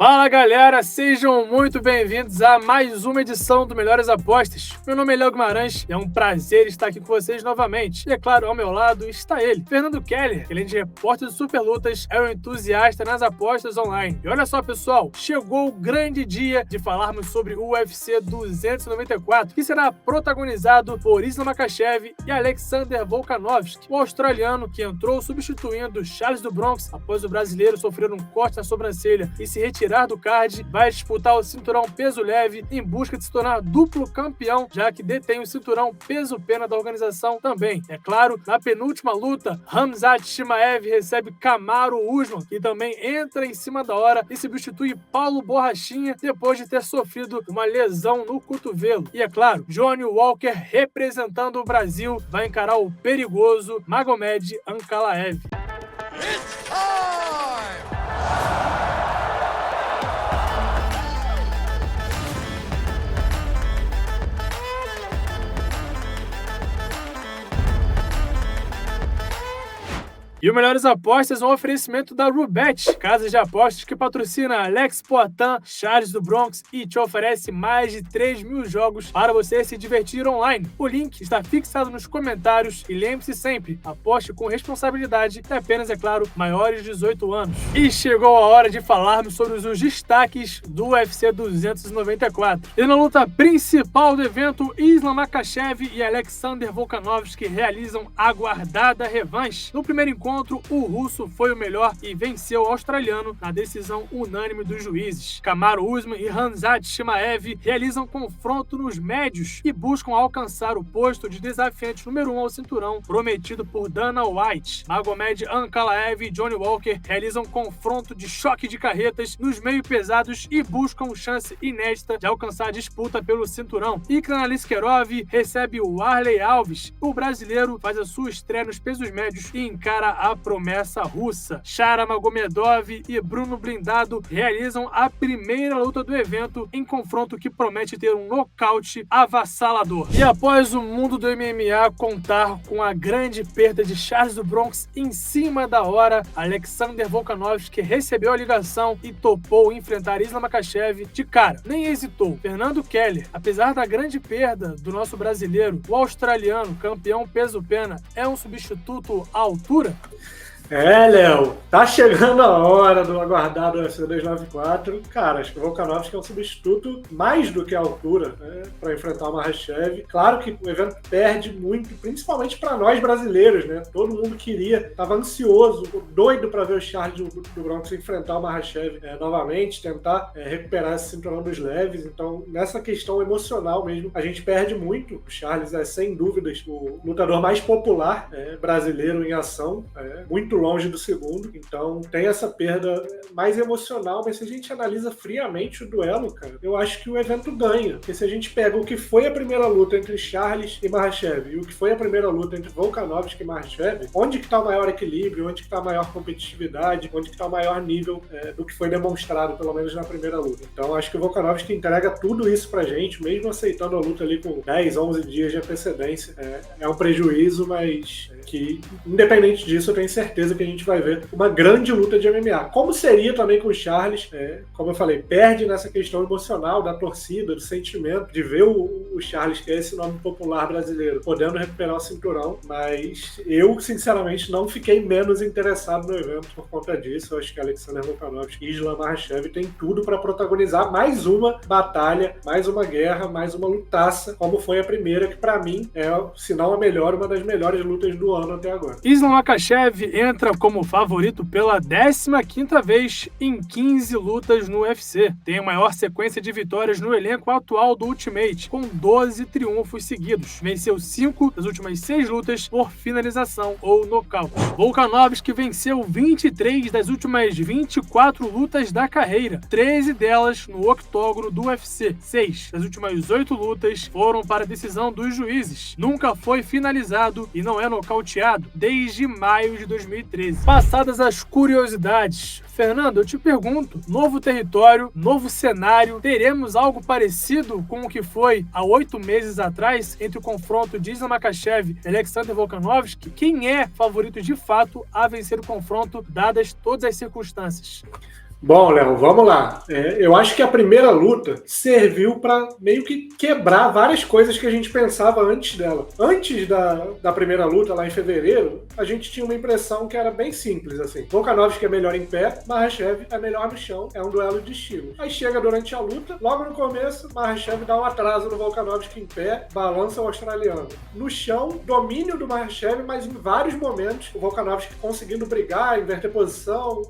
Fala galera, sejam muito bem-vindos a mais uma edição do Melhores Apostas. Meu nome é Léo Guimarães e é um prazer estar aqui com vocês novamente. E é claro, ao meu lado está ele, Fernando Keller, que além de repórter de Superlutas, é um entusiasta nas apostas online. E olha só pessoal, chegou o grande dia de falarmos sobre o UFC 294, que será protagonizado por Islam Makhachev e Alexander Volkanovski, o australiano que entrou substituindo Charles do Bronx após o brasileiro sofrer um corte na sobrancelha e se retirar do card, vai disputar o cinturão peso leve em busca de se tornar duplo campeão, já que detém o cinturão peso-pena da organização também. É claro, na penúltima luta, Khamzat Chimaev recebe Kamaru Usman, que também entra em cima da hora e substitui Paulo Borrachinha depois de ter sofrido uma lesão no cotovelo. E é claro, Johnny Walker, representando o Brasil, vai encarar o perigoso Magomed Ankalaev. It's time! E o Melhores Apostas é um oferecimento da Roulette, casa de apostas que patrocina Alex Poitin, Charles do Bronx e te oferece mais de 3.000 jogos para você se divertir online. O link está fixado nos comentários e lembre-se sempre, aposte com responsabilidade e apenas, é claro, maiores de 18 anos. E chegou a hora de falarmos sobre os destaques do UFC 294. E na luta principal do evento, Islam Makhachev e Alexander Volkanovski realizam a aguardada revanche. No primeiro encontro, o russo foi o melhor e venceu o australiano na decisão unânime dos juízes. Kamaru Usman e Khamzat Chimaev realizam confronto nos médios e buscam alcançar o posto de desafiante número 1 ao cinturão prometido por Dana White. Magomed Ankalaev e Johnny Walker realizam confronto de choque de carretas nos meio pesados e buscam chance inédita de alcançar a disputa pelo cinturão. Ikram Aliskerov recebe o Warlley Alves. O brasileiro faz a sua estreia nos pesos médios e encara a promessa russa. Shara Magomedov e Bruno Blindado realizam a primeira luta do evento em confronto que promete ter um nocaute avassalador. E após o mundo do MMA contar com a grande perda de Charles do Bronx em cima da hora, Alexander Volkanovski recebeu a ligação e topou enfrentar Islam Makhachev de cara. Nem hesitou. Fernando Keller, apesar da grande perda do nosso brasileiro, o australiano, campeão peso-pena, é um substituto à altura? Léo, tá chegando a hora do aguardado UFC 294. Cara, acho que o Volkanovski é um substituto mais do que a altura, né, para enfrentar o Makhachev. Claro que o evento perde muito, principalmente para nós brasileiros, né? Todo mundo tava ansioso, doido para ver o Charles do Bronx enfrentar o Makhachev novamente, tentar recuperar esse cinturão dos leves. Então, nessa questão emocional mesmo, a gente perde muito. O Charles é, sem dúvidas, o lutador mais popular brasileiro em ação, muito longe do segundo, então tem essa perda mais emocional, mas se a gente analisa friamente o duelo, cara, eu acho que o evento ganha, porque se a gente pega o que foi a primeira luta entre Charles e Makhachev e o que foi a primeira luta entre Volkanovski e Makhachev, onde que tá o maior equilíbrio, onde que tá a maior competitividade, onde que tá o maior nível do que foi demonstrado, pelo menos na primeira luta. Então acho que o Volkanovski entrega tudo isso pra gente, mesmo aceitando a luta ali com 10, 11 dias de antecedência. É um prejuízo, mas que, independente disso, eu tenho certeza que a gente vai ver uma grande luta de MMA. Como seria também com o Charles, como eu falei, perde nessa questão emocional da torcida, do sentimento, de ver o Charles, que é esse nome popular brasileiro, podendo recuperar o cinturão, mas eu, sinceramente, não fiquei menos interessado no evento por conta disso. Eu acho que Alexander Volkanovski e Islam Makhachev tem tudo para protagonizar mais uma batalha, mais uma guerra, mais uma lutaça, como foi a primeira, que para mim é, se não a melhor, uma das melhores lutas do ano até agora. Islam Makhachev entra como favorito pela 15ª vez em 15 lutas no UFC. Tem a maior sequência de vitórias no elenco atual do Ultimate, com 12 triunfos seguidos. Venceu 5 das últimas 6 lutas por finalização ou nocaute. Volkanovski venceu 23 das últimas 24 lutas da carreira, 13 delas no octógono do UFC. 6 das últimas 8 lutas foram para a decisão dos juízes. Nunca foi finalizado e não é nocauteado desde maio de 2013. Passadas as curiosidades, Fernando, eu te pergunto, novo território, novo cenário, teremos algo parecido com o que foi há 8 meses atrás entre o confronto de Islam Makhachev e Alexander Volkanovski? Quem é favorito de fato a vencer o confronto, dadas todas as circunstâncias? Bom, Léo, vamos lá. Eu acho que a primeira luta serviu para meio que quebrar várias coisas que a gente pensava antes dela. Antes da primeira luta, lá em fevereiro, a gente tinha uma impressão que era bem simples, assim. Volkanovski é melhor em pé, Makhachev é melhor no chão. É um duelo de estilos. Aí chega durante a luta, logo no começo, Makhachev dá um atraso no Volkanovski em pé, balança o australiano. No chão, domínio do Makhachev, mas em vários momentos, o Volkanovski conseguindo brigar, inverter posição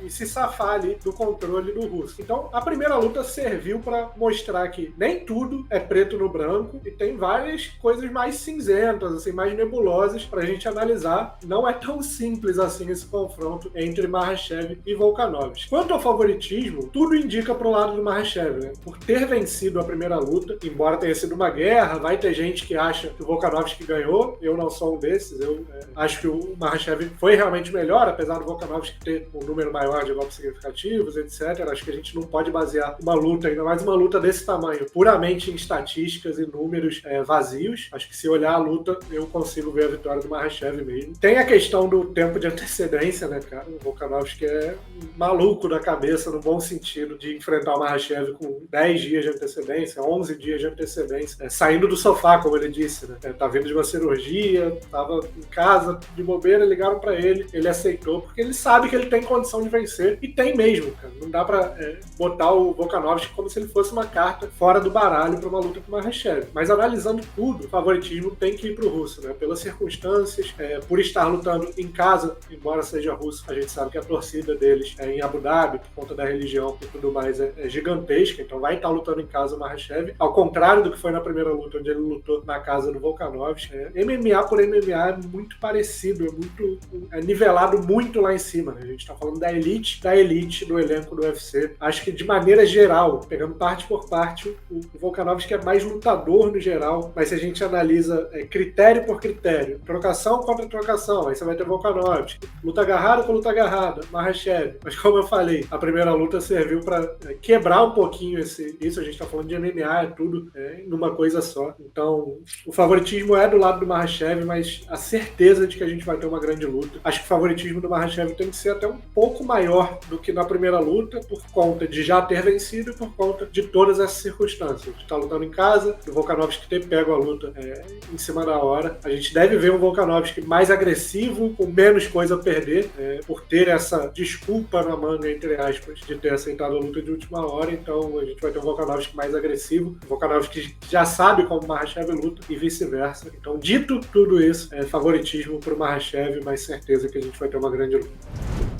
e se safar ali do controle do russo. Então, a primeira luta serviu para mostrar que nem tudo é preto no branco e tem várias coisas mais cinzentas, assim, mais nebulosas pra gente analisar. Não é tão simples assim esse confronto entre Makhachev e Volkanovski. Quanto ao favoritismo, tudo indica pro lado do Makhachev, né? Por ter vencido a primeira luta, embora tenha sido uma guerra, vai ter gente que acha que o Volkanovski ganhou. Eu não sou um desses. Eu acho que o Makhachev foi realmente melhor, apesar do Volkanovski ter um número maior de golpes significativos, etc. Acho que a gente não pode basear uma luta, ainda mais uma luta desse tamanho, puramente em estatísticas e números vazios. Acho que se olhar a luta, eu consigo ver a vitória do Makhachev mesmo. Tem a questão do tempo de antecedência, né, cara? O Volkanovski é maluco da cabeça, no bom sentido, de enfrentar o Makhachev com 10 dias de antecedência, 11 dias de antecedência, saindo do sofá, como ele disse, né? Tá vindo de uma cirurgia, tava em casa, de bobeira, ligaram pra ele aceitou, porque ele sabe que ele tem condição de vencer, e tem mesmo, cara. Não dá pra botar o Volkanovski como se ele fosse uma carta fora do baralho pra uma luta com o Makhachev. Mas analisando tudo, o favoritismo tem que ir pro russo, né? Pelas circunstâncias, por estar lutando em casa, embora seja russo, a gente sabe que a torcida deles em Abu Dhabi, por conta da religião e tudo mais, é gigantesca, então vai estar lutando em casa o Makhachev, ao contrário do que foi na primeira luta, onde ele lutou na casa do Volkanovski. MMA por MMA é muito parecido, é nivelado muito lá em cima, né? A gente tá falando da elite do elenco do UFC. Acho que de maneira geral, pegando parte por parte, o Volkanovski é mais lutador no geral, mas se a gente analisa critério por critério, trocação contra trocação, aí você vai ter Volkanovski, luta agarrada com luta agarrada, Makhachev. Mas como eu falei, a primeira luta serviu para quebrar um pouquinho isso. A gente tá falando de MMA, é tudo numa coisa só. Então, o favoritismo é do lado do Makhachev, mas a certeza de que a gente vai ter uma grande luta. Acho que o favoritismo do Makhachev tem que ser até um pouco maior do que na primeira luta, por conta de já ter vencido e por conta de todas essas circunstâncias. De estar lutando em casa, do Volkanovski ter pego a luta em cima da hora. A gente deve ver um Volkanovski mais agressivo, com menos coisa a perder, por ter essa desculpa na manga, entre aspas, de ter aceitado a luta de última hora. Então a gente vai ter um Volkanovski mais agressivo, um Volkanovski que já sabe como o Makhachev luta e vice-versa. Então, dito tudo isso, favoritismo para o Makhachev, mas certeza que a gente vai ter uma grande luta.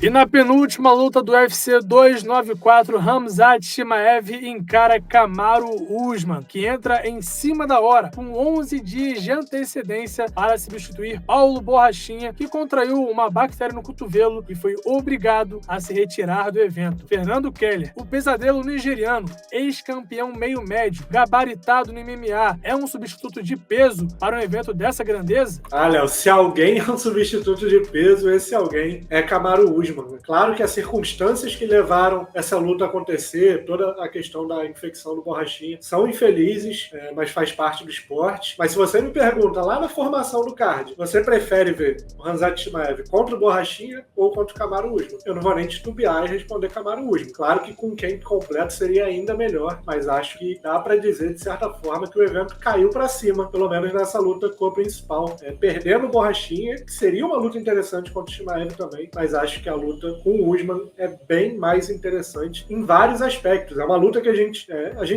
E na penúltima luta do UFC 294, Khamzat Chimaev encara Kamaru Usman, que entra em cima da hora, com 11 dias de antecedência para substituir Paulo Borrachinha, que contraiu uma bactéria no cotovelo e foi obrigado a se retirar do evento. Fernando Keller, o pesadelo nigeriano, ex-campeão meio-médio, gabaritado no MMA, é um substituto de peso para um evento dessa grandeza? Léo, se alguém é um substituto de peso, esse alguém é Kamaru Usman. Claro que as circunstâncias que levaram essa luta a acontecer, toda a questão da infecção do Borrachinha, são infelizes, mas faz parte do esporte. Mas se você me pergunta, lá na formação do card, você prefere ver o Khamzat Chimaev contra o Borrachinha ou contra o Kamaru Usman? Eu não vou nem titubear e responder Kamaru Usman. Claro que com quem completo seria ainda melhor, mas acho que dá pra dizer, de certa forma, que o evento caiu pra cima, pelo menos nessa luta com a principal. Perdendo o Borrachinha, que seria uma luta interessante contra o Chimaev também, mas acho que a luta com o Usman é bem mais interessante em vários aspectos. É uma luta que a gente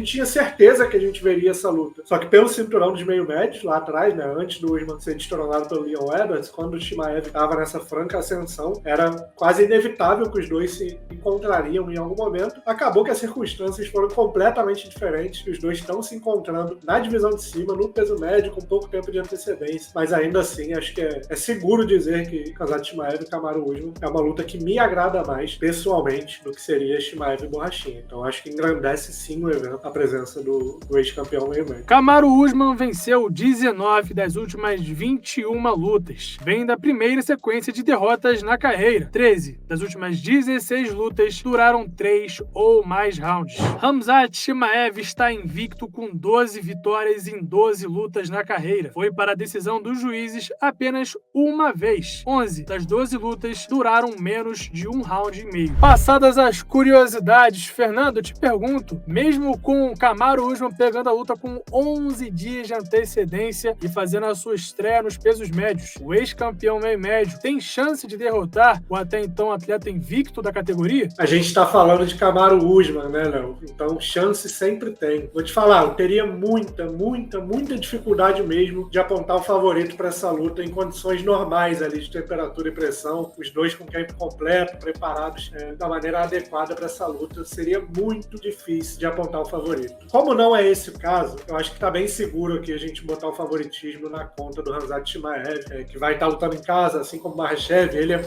tinha certeza que a gente veria essa luta. Só que pelo cinturão dos meio-médios, lá atrás, né, antes do Usman ser destronado pelo Leon Edwards, quando o Chimaev estava nessa franca ascensão, era quase inevitável que os dois se encontrariam em algum momento. Acabou que as circunstâncias foram completamente diferentes, e os dois estão se encontrando na divisão de cima, no peso médio, com pouco tempo de antecedência. Mas ainda assim, acho que é seguro dizer que Khamzat Chimaev e Kamaru Usman é uma luta que me agrada mais, pessoalmente, do que seria Chimaev e Borrachinha. Então acho que engrandece sim o evento a presença do ex-campeão meio-médio. Kamaru Usman venceu 19 das últimas 21 lutas. Vem da primeira sequência de derrotas na carreira. 13 das últimas 16 lutas duraram 3 ou mais rounds. Khamzat Chimaev está invicto com 12 vitórias em 12 lutas na carreira. Foi para a decisão dos juízes apenas uma vez. 11 das 12 lutas duraram menos menos de um round e meio. Passadas as curiosidades, Fernando, eu te pergunto, mesmo com Kamaru Usman pegando a luta com 11 dias de antecedência e fazendo a sua estreia nos pesos médios, o ex-campeão meio médio tem chance de derrotar o até então atleta invicto da categoria? A gente está falando de Kamaru Usman, né, Léo? Então, chance sempre tem. Vou te falar, eu teria muita dificuldade mesmo de apontar o favorito para essa luta em condições normais ali de temperatura e pressão, os dois com campo completo, preparados da maneira adequada para essa luta. Seria muito difícil de apontar o favorito. Como não é esse o caso, eu acho que está bem seguro aqui a gente botar o favoritismo na conta do Khamzat Chimaev, que vai estar lutando em casa, assim como o Makhachev. Ele é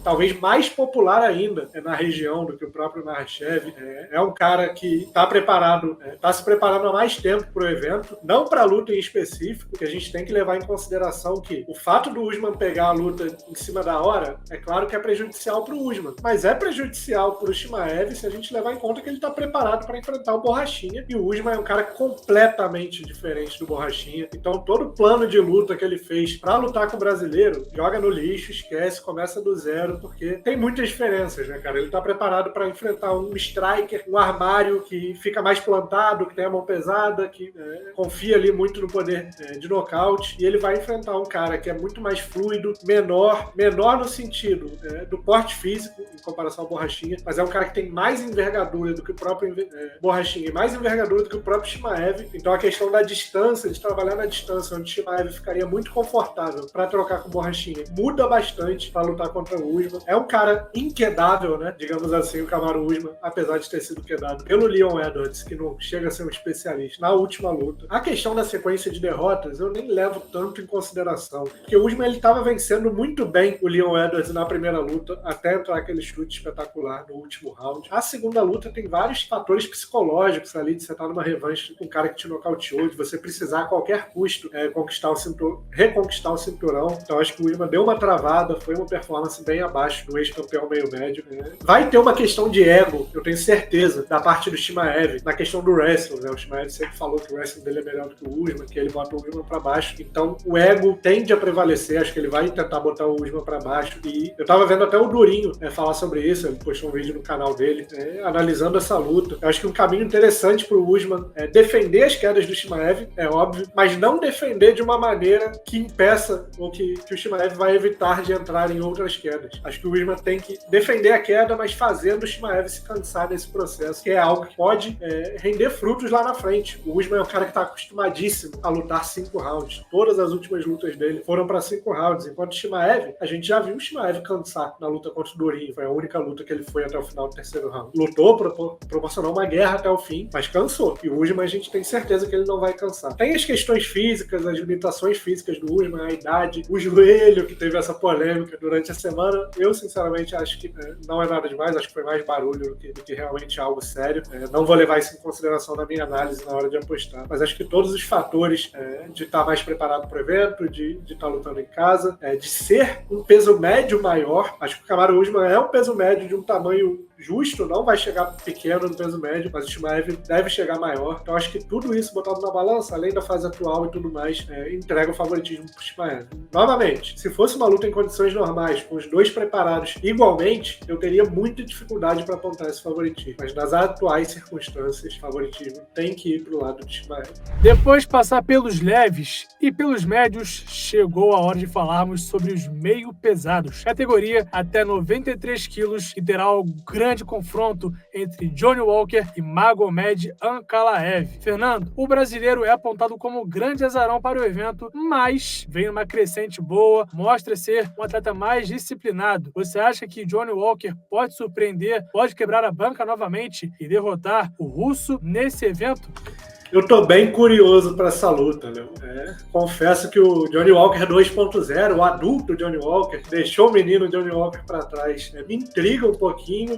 talvez mais popular ainda na região do que o próprio Makhachev. É um cara que está preparado, está se preparando há mais tempo para o evento, não para a luta em específico, que a gente tem que levar em consideração que o fato do Usman pegar a luta em cima da hora, é claro que é prejudicial para o Usman, mas é prejudicial para o Chimaev se a gente levar em conta que ele está preparado para enfrentar o Borrachinha, e o Usman é um cara completamente diferente do Borrachinha, então todo o plano de luta que ele fez para lutar com o brasileiro, joga no lixo, esquece, começa do zero, porque tem muitas diferenças, né, cara? Ele tá preparado para enfrentar um striker, um armário que fica mais plantado, que tem a mão pesada, que confia ali muito no poder de nocaute, e ele vai enfrentar um cara que é muito mais fluido, menor no sentido do porte físico, em comparação ao Borrachinha, mas é um cara que tem mais envergadura do que o próprio Borrachinha, e mais envergadura do que o próprio Chimaev. Então a questão da distância, de trabalhar na distância, onde o Chimaev ficaria muito confortável para trocar com o Borrachinha, muda bastante para lutar contra o Usman. É um cara inquedável, né? Digamos assim, o Kamaru Usman, apesar de ter sido quedado pelo Leon Edwards, que não chega a ser um especialista na última luta. A questão da sequência de derrotas, eu nem levo tanto em consideração, porque o Usman, ele estava vencendo muito bem o Leon Edwards na primeira luta, até entrar aquele chute espetacular no último round. A segunda luta tem vários fatores psicológicos ali, de você estar numa revanche com um cara que te nocauteou, de você precisar a qualquer custo reconquistar o cinturão. Então acho que o Usman deu uma travada, foi uma performance bem abaixo do ex-campeão meio médio. Vai ter uma questão de ego, eu tenho certeza, da parte do Chimaev, na questão do wrestling, né? O Chimaev sempre falou que o wrestling dele é melhor do que o Usman, que ele bota o Usman pra baixo. Então o ego tende a prevalecer, acho que ele vai tentar botar o Usman pra baixo. E eu tava vendo até o Durinho falar sobre isso, ele postou um vídeo no canal dele, analisando essa luta. Eu acho que um caminho interessante pro Usman é defender as quedas do Chimaev, é óbvio, mas não defender de uma maneira que impeça ou que o Chimaev vai evitar de entrar em outras quedas. Acho que o Usman tem que defender a queda, mas fazendo o Chimaev se cansar desse processo, que é algo que pode render frutos lá na frente. O Usman é um cara que está acostumadíssimo a lutar 5 rounds. Todas as últimas lutas dele foram para 5 rounds, enquanto o Chimaev, a gente já viu o Chimaev cansar na luta contra o Durinho. Foi a única luta que ele foi até o final do terceiro round. Lutou, proporcionou uma guerra até o fim, mas cansou. E o Usman, a gente tem certeza que ele não vai cansar. Tem as questões físicas, as limitações físicas do Usman, a idade, o joelho, que teve essa polêmica durante a semana. Eu, sinceramente, acho que não é nada demais, acho que foi mais barulho do que realmente algo sério. Não vou levar isso em consideração na minha análise na hora de apostar, mas acho que todos os fatores de estar mais preparado para o evento, de estar lutando em casa, de ser um peso médio maior, acho que o Kamaru Usman é um peso médio de um tamanho justo, não vai chegar pequeno no peso médio, mas o Chimaev deve chegar maior. Então acho que tudo isso botado na balança, além da fase atual e tudo mais, entrega o favoritismo pro Chimaev. Novamente, se fosse uma luta em condições normais, com os dois preparados igualmente, eu teria muita dificuldade para apontar esse favoritismo. Mas nas atuais circunstâncias, o favoritismo tem que ir pro lado do Chimaev. Depois de passar pelos leves e pelos médios, chegou a hora de falarmos sobre os meio pesados. Categoria até 93 quilos, que terá um grande confronto entre Johnny Walker e Magomed Ankalaev. Fernando, o brasileiro é apontado como grande azarão para o evento, mas vem numa crescente boa, mostra ser um atleta mais disciplinado. Você acha que Johnny Walker pode surpreender, pode quebrar a banca novamente e derrotar o russo nesse evento? Eu tô bem curioso para essa luta, Léo. Confesso que o Johnny Walker 2.0, o adulto Johnny Walker, deixou o menino Johnny Walker para trás. Me intriga um pouquinho.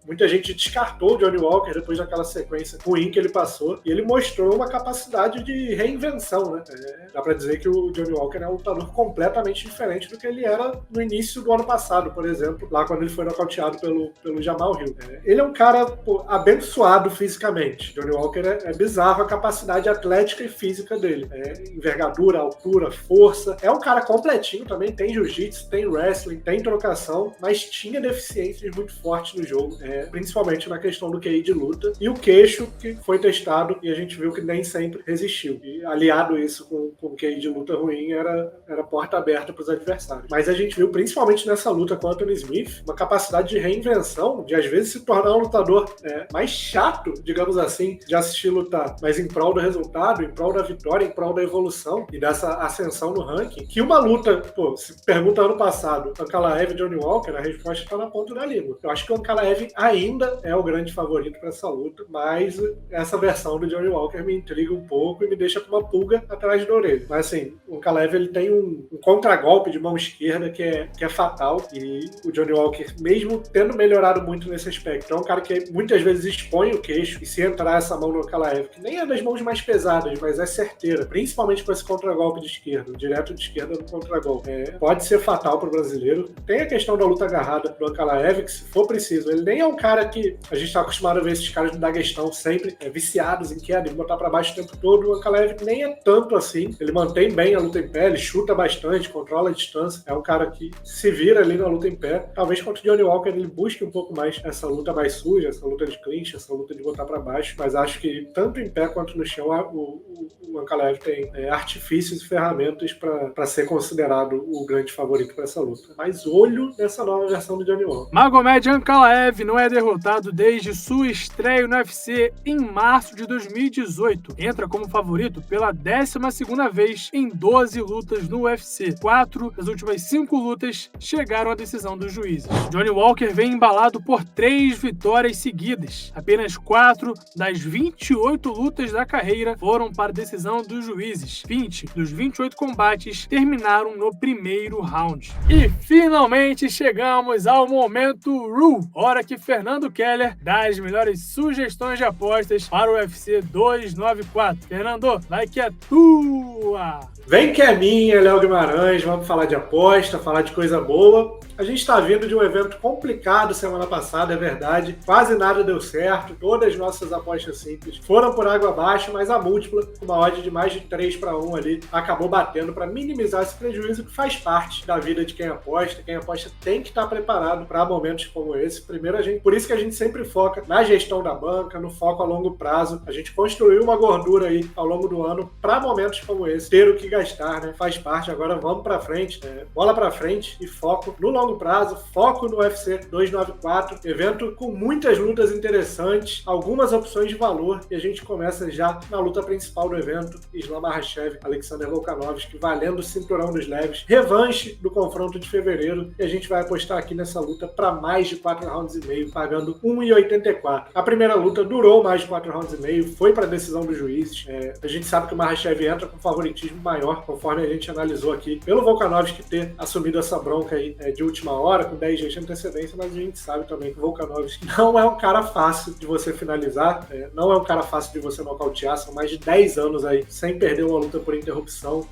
Muita gente descartou o Johnny Walker depois daquela sequência ruim que ele passou. E ele mostrou uma capacidade de reinvenção, né? Dá para dizer que o Johnny Walker é um lutador completamente diferente do que ele era no início do ano passado, por exemplo, lá quando ele foi nocauteado pelo Jamal Hill. Ele é um cara abençoado fisicamente. Johnny Walker é bizarro a capacidade atlética e física dele. Envergadura, altura, força. É um cara completinho também, tem jiu-jitsu, tem wrestling, tem trocação, mas tinha deficiências muito fortes no jogo, principalmente na questão do QI de luta. E o queixo, que foi testado e a gente viu que nem sempre resistiu. E aliado isso com o QI de luta ruim, era porta aberta para os adversários. Mas a gente viu, principalmente nessa luta com o Anthony Smith, uma capacidade de reinvenção, de às vezes se tornar um lutador mais chato, digamos assim, de assistir lutar, mas em prol do resultado, em prol da vitória, em prol da evolução e dessa ascensão no ranking, que uma luta, se pergunta ano passado, Ankalaev e Johnny Walker, a resposta está na ponta da língua. Eu acho que o Ankalaev ainda é o grande favorito para essa luta, mas essa versão do Johnny Walker me intriga um pouco e me deixa com uma pulga atrás da orelha. Mas assim, o Ankalaev ele tem um contragolpe de mão esquerda que é fatal, e o Johnny Walker, mesmo tendo melhorado muito nesse aspecto, é um cara que muitas vezes expõe o queixo, e se entrar essa mão no Ankalaev, que nem é das mãos mais pesadas, mas é certeira, principalmente com esse contragolpe de esquerda, direto de esquerda no contragolpe, pode ser fatal para o brasileiro. Tem a questão da luta agarrada do Ankalaev, que se for preciso, ele nem é um cara que a gente está acostumado a ver esses caras do Daguestão sempre viciados em queda, de botar para baixo o tempo todo. O Ankalaev nem é tanto assim, ele mantém bem a luta em pé, ele chuta bastante, controla a distância, é um cara que se vira ali na luta em pé. Talvez contra o Johnny Walker ele busque um pouco mais essa luta mais suja, essa luta de clinch, essa luta de botar para baixo, mas acho que tanto em pé quanto no chão o Ankalaev tem artifícios e ferramentas para ser considerado o grande favorito para essa luta. Mas olho nessa nova versão do Johnny Walker. Magomed Ankalaev não é derrotado desde sua estreia no UFC em março de 2018. Entra como favorito pela 12ª vez em 12 lutas no UFC. 4 das últimas 5 lutas chegaram à decisão dos juízes. Johnny Walker vem embalado por 3 vitórias seguidas. Apenas 4 das 28 lutas da carreira foram para decisão dos juízes. 20 dos 28 combates terminaram no primeiro round. E finalmente chegamos ao momento Ru, hora que Fernando Keller dá as melhores sugestões de apostas para o UFC 294. Fernando, vai que é tua! Vem que é minha, Léo Guimarães, vamos falar de aposta, falar de coisa boa. A gente está vindo de um evento complicado semana passada, é verdade. Quase nada deu certo, todas as nossas apostas simples foram por água abaixo, mas a múltipla, com uma odd de mais de 3-1 ali, acabou batendo para minimizar esse prejuízo que faz parte da vida de quem aposta. Quem aposta tem que estar preparado para momentos como esse. Primeiro, por isso que a gente sempre foca na gestão da banca, no foco a longo prazo. A gente construiu uma gordura aí ao longo do ano para momentos como esse, ter o que gastar, né? Faz parte. Agora vamos para frente, bola para frente e foco no longo prazo, foco no UFC 294, evento com muitas lutas interessantes, algumas opções de valor, e a gente começa já na luta principal do evento, Islam Makhachev, Alexander Volkanovski, valendo o cinturão dos leves, revanche do confronto de fevereiro, e a gente vai apostar aqui nessa luta para mais de 4 rounds e meio, pagando 1,84. A primeira luta durou mais de 4 rounds e meio, foi para decisão dos juízes. A gente sabe que o Makhachev entra com favoritismo maior, conforme a gente analisou aqui, pelo Volkanovski ter assumido essa bronca aí de última hora, com 10 dias de antecedência, mas a gente sabe também que o Volkanovski não é um cara fácil de você finalizar, não é um cara fácil de você nocautear, são mais de 10 anos aí sem perder uma luta por interrupção.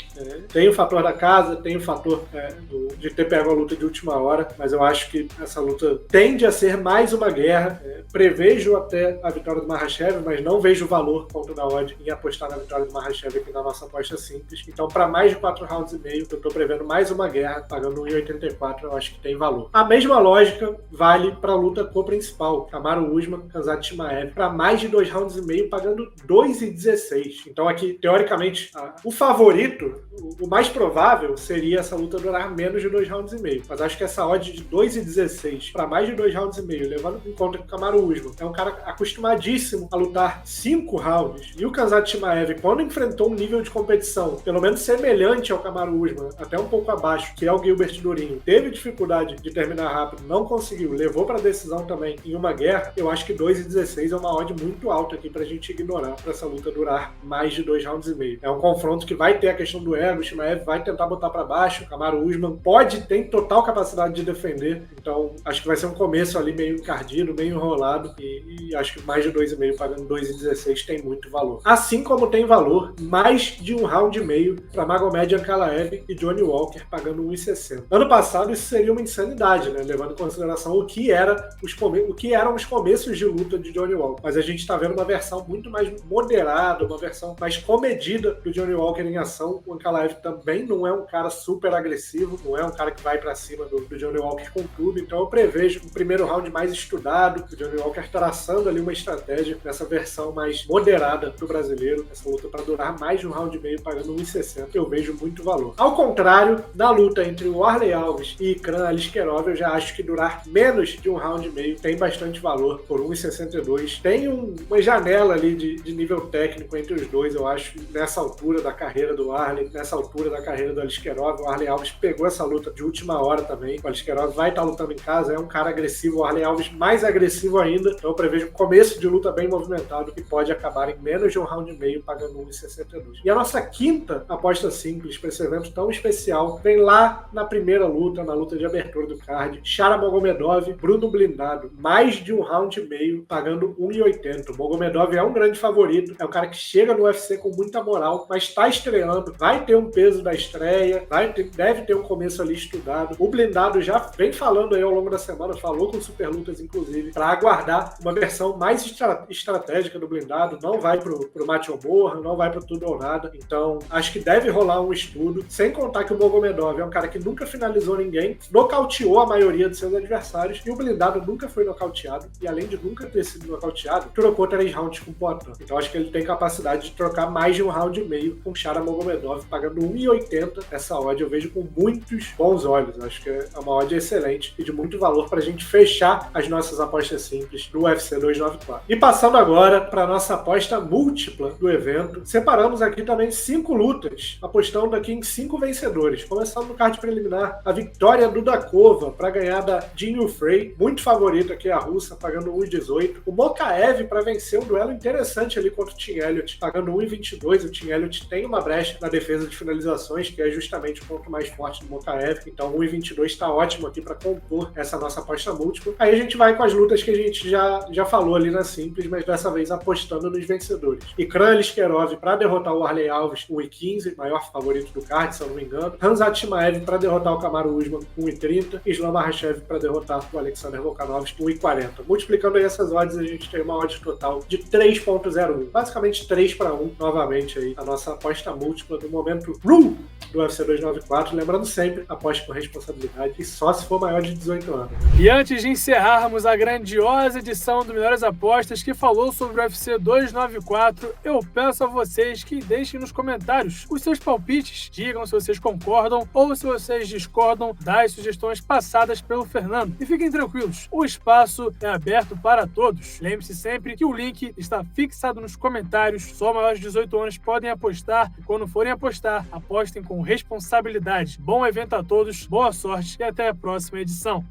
Tem o fator da casa, tem o fator de ter pego a luta de última hora, mas eu acho que essa luta tende a ser mais uma guerra. Prevejo até a vitória do Makhachev, mas não vejo valor contra da odd em apostar na vitória do Makhachev aqui na nossa aposta simples. Então, para mais de 4 rounds e meio, eu tô prevendo mais uma guerra, pagando 1,84, eu acho que tem valor. A mesma lógica vale para a luta co-principal, Kamaru Usman, Khamzat Chimaev, para mais de 2 rounds e meio, pagando 2,16. Então aqui, teoricamente, o favorito, o mais provável, seria essa luta durar menos de 2 rounds e meio. Mas acho que essa odd de 2,16 para mais de 2 rounds e meio, levando em conta que o Kamaru Usman é um cara acostumadíssimo a lutar 5 rounds, e o Khamzat Chimaev, quando enfrentou um nível de competição pelo menos semelhante ao Kamaru Usman, até um pouco abaixo, que é o Gilbert Durinho, teve dificuldade de terminar rápido, não conseguiu, levou para decisão também em uma guerra. Eu acho que 2,16 é uma odd muito alta aqui pra gente ignorar, para essa luta durar mais de 2 rounds e meio. É um confronto que vai ter a questão do ego, o Chimaev vai tentar botar para baixo, o Kamaru Usman tem total capacidade de defender, então acho que vai ser um começo ali meio encardido, meio enrolado, lado e acho que mais de 2,5 pagando 2,16 tem muito valor. Assim como tem valor mais de um round e meio para Magomed Ankalaev e Johnny Walker pagando 1,60. Ano passado isso seria uma insanidade, né? Levando em consideração o que eram os começos de luta de Johnny Walker. Mas a gente está vendo uma versão muito mais moderada, uma versão mais comedida do Johnny Walker em ação. O Ankalaev também não é um cara super agressivo, não é um cara que vai para cima do Johnny Walker com tudo. Então eu prevejo um primeiro round mais estudado, o Johnny Walker traçando ali uma estratégia nessa versão mais moderada do brasileiro, essa luta para durar mais de um round e meio pagando 1,60. Eu vejo muito valor. Ao contrário, na luta entre o Warlley Alves e Ikran Aliskerov, eu já acho que durar menos de um round e meio tem bastante valor por 1,62. Tem uma janela ali de nível técnico entre os dois, eu acho, nessa altura da carreira do Warlley, nessa altura da carreira do Aliskerov. O Warlley Alves pegou essa luta de última hora também. O Aliskerov vai estar lutando em casa, é um cara agressivo, o Warlley Alves mais agressivo ainda. Então eu prevejo um começo de luta bem movimentado que pode acabar em menos de um round e meio pagando 1,62. E a nossa quinta aposta simples para esse evento tão especial vem lá na primeira luta, na luta de abertura do card. Shara Mogomedov, Bruno Blindado, mais de um round e meio pagando 1,80. O Mogomedov é um grande favorito, é um cara que chega no UFC com muita moral, mas está estreando, vai ter um peso da estreia, deve ter um começo ali estudado. O Blindado já vem falando aí ao longo da semana, falou com o Super Lutas inclusive, para aguardar uma versão mais estratégica do Blindado. Não vai pro mate ou morra, não vai pro tudo ou nada. Então acho que deve rolar um estudo, sem contar que o Mogomedov é um cara que nunca finalizou ninguém, nocauteou a maioria dos seus adversários, e o Blindado nunca foi nocauteado, e além de nunca ter sido nocauteado, trocou 3 rounds com o Poatan. Então acho que ele tem capacidade de trocar mais de um round e meio com Shara Mogomedov, pagando 1,80. Essa odd eu vejo com muitos bons olhos. Acho que é uma odd excelente e de muito valor para a gente fechar as nossas apostas simples do UFC 294. E passando agora para nossa aposta múltipla do evento, separamos aqui também 5 lutas, apostando aqui em 5 vencedores. Começando no card preliminar, a vitória do Dakova para ganhar da Jinh Yu Frey, muito favorito aqui a russa, pagando 1,18. O Mokaev para vencer um duelo interessante ali contra o Tim Elliott, pagando 1,22. O Tim Elliott tem uma brecha na defesa de finalizações, que é justamente o ponto mais forte do Mokaev. Então 1,22 está ótimo aqui para compor essa nossa aposta múltipla. Aí a gente vai com as lutas que a gente já falou ali na simples, mas dessa vez apostando nos vencedores. Ikran Aliskerov para derrotar o Warlley Alves, 1,15, maior favorito do card, se eu não me engano. Khamzat Chimaev para derrotar o Kamaru Usman, 1,30. Islam Makhachev para derrotar o Alexander Volkanovski, 1,40. Multiplicando aí essas odds, a gente tem uma odd total de 3,01. Basicamente 3-1, novamente aí, a nossa aposta múltipla do momento do UFC 294. Lembrando sempre, aposte com responsabilidade e só se for maior de 18 anos. E antes de encerrarmos a grandiosa edição do Melhores Apostas que falou sobre o UFC 294, eu peço a vocês que deixem nos comentários os seus palpites, digam se vocês concordam ou se vocês discordam das sugestões passadas pelo Fernando. E fiquem tranquilos, o espaço é aberto para todos. Lembre-se sempre que o link está fixado nos comentários, só maiores de 18 anos podem apostar, e quando forem apostar, apostem com responsabilidade. Bom evento a todos, boa sorte e até a próxima edição.